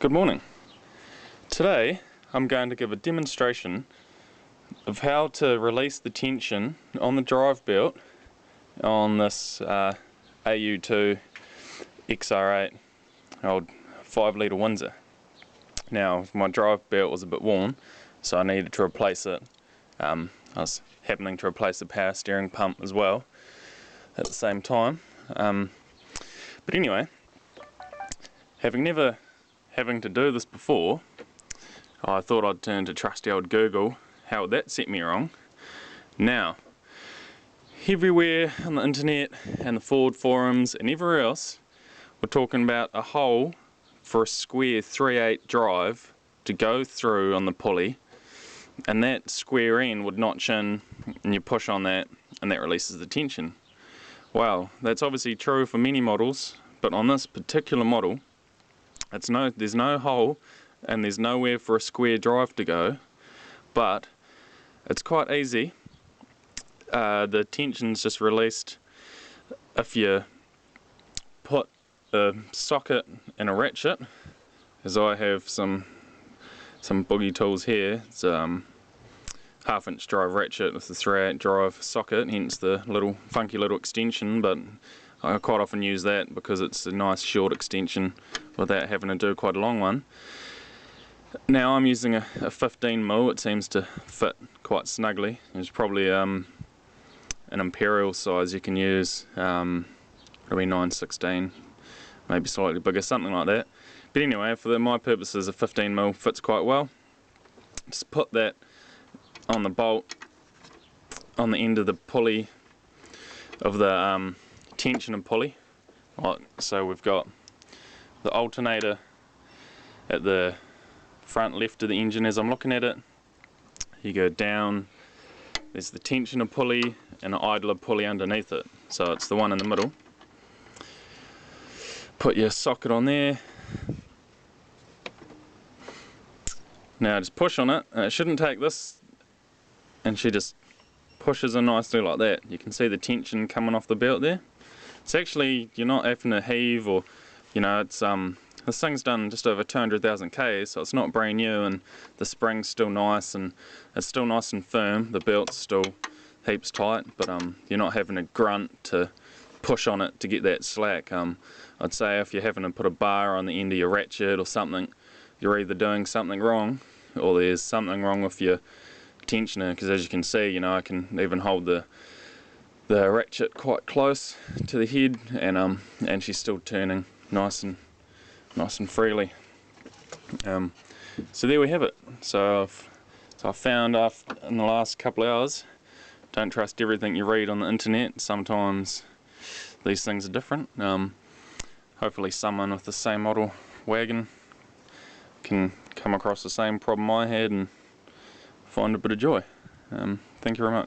Good morning. Today I'm going to give a demonstration of how to release the tension on the drive belt on this AU2 XR8 old 5 litre Windsor. Now my drive belt was a bit worn, so I needed to replace it. I was happening to replace the power steering pump as well at the same time. But anyway, having to do this before, I thought I'd turn to trusty old Google. How would that set me wrong? Now, everywhere on the internet and the Ford forums and everywhere else, we're talking about a hole for a square 3/8 drive to go through on the pulley, and that square end would notch in and you push on that and that releases the tension. Well, that's obviously true for many models, but on this particular model there's no hole and there's nowhere for a square drive to go, but it's quite easy. The tension's just released if you put a socket and a ratchet, as I have some boogie tools here. It's a 1/2 inch drive ratchet with the 3/8 drive socket, hence the funky little extension, but I quite often use that because it's a nice short extension without having to do quite a long one. Now I'm using a 15mm, it seems to fit quite snugly. There's probably an imperial size you can use, probably 9/16, maybe slightly bigger, something like that. But anyway, for my purposes a 15mm fits quite well. Just put that on the bolt on the end of the pulley of the tensioner pulley. So we've got the alternator at the front left of the engine as I'm looking at it. You go down, there's the tensioner pulley and an idler pulley underneath it, so it's the one in the middle. Put your socket on there. Now just push on it, and it shouldn't take this, and she just pushes in nicely like that. You can see the tension coming off the belt there. It's actually, you're not having to heave, or it's this thing's done just over 200,000 Ks, so it's not brand new, and the spring's still nice and it's still nice and firm. The belt's still heaps tight, but you're not having to grunt to push on it to get that slack. I'd say if you're having to put a bar on the end of your ratchet or something, you're either doing something wrong or there's something wrong with your tensioner, because as you can see, I can even hold the ratchet quite close to the head, and she's still turning nice and freely. So there we have it. So I found in the last couple of hours, don't trust everything you read on the internet. Sometimes these things are different. Hopefully someone with the same model wagon can come across the same problem I had and find a bit of joy. Thank you very much.